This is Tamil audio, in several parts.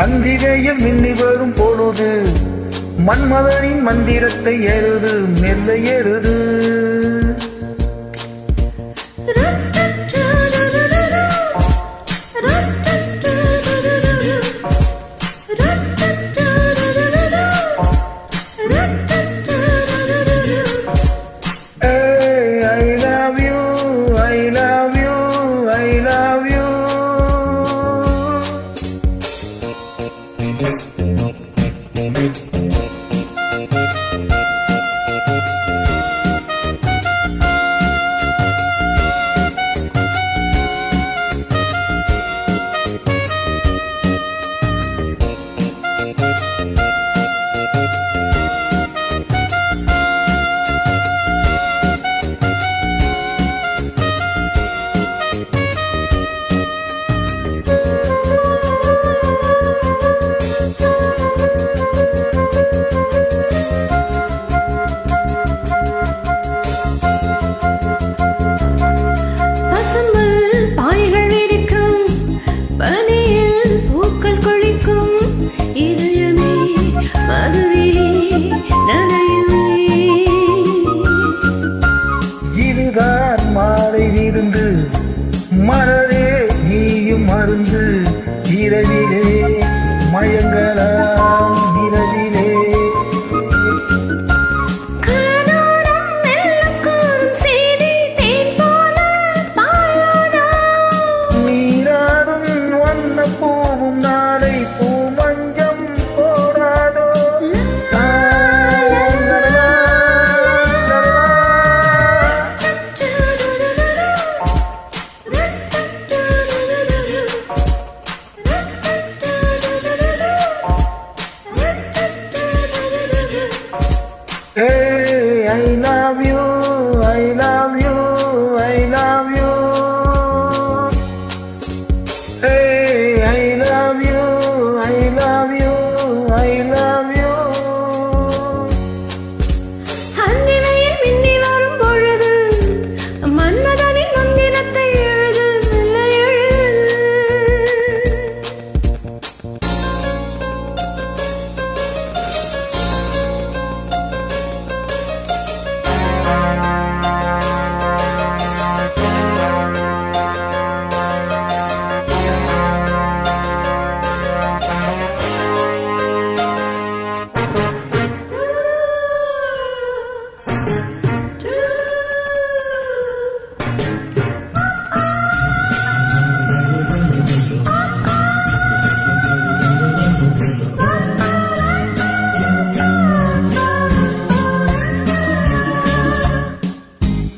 அந்திகையில் மின்னி வரும் பொழுது மன்மதனின் மந்திரத்தை எழுது மெல்ல எழுது. இதுதான் மாலை விருந்து மலரே நீயும் மருந்து இரவிலே மயங்கலாம் நிலவிலே. நீராடும் வண்ண பூவும் நாளை பூமஞ்சம் போடாதோ. Hey, I love you, I love you, I love you. Hey, I love you, I love you, I love you. அந்தினையில் மின்னி வரும் பொழுது மன்மதனின் மந்திரத்தை எழுது மெல்ல எழுது.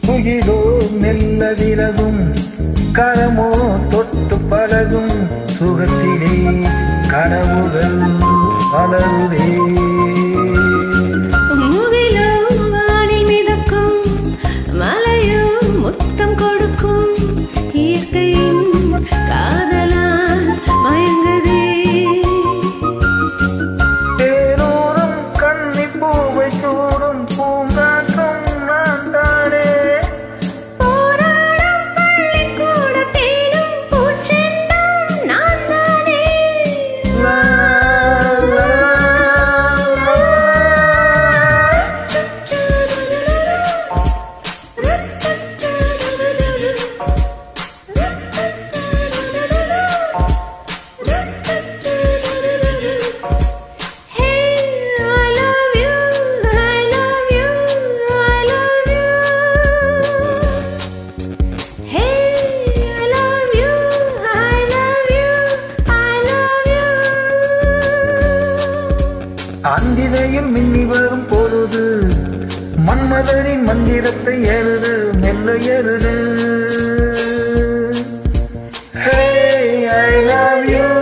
குயிலோ மெல்ல விலகும் கரமோ தொட்டு பழகும் சுகத்திலே கனவுகள் வளருதே. முகிலோ வானில் மிதக்கும் மலையோ முத்தம் கொடுக்கும் இயற்கையின் காதலால் மயங்குதே. தேனோரம் கன்னி பூவை சூடும் பூங்காற்றும் நான் தானே. போராடும் பள்ளிக்கூட தேனும் பூச்செண்டும் நான் தானே. லா, லா, லா. Hey, I love you, I love you, I love you. Hey, I love you, I love you, I love you. அந்தினையில் மின்னி வரும் பொழுது மன்மதனின் மந்திரத்தை எழுது மெல்ல எழுது. Hey, love you.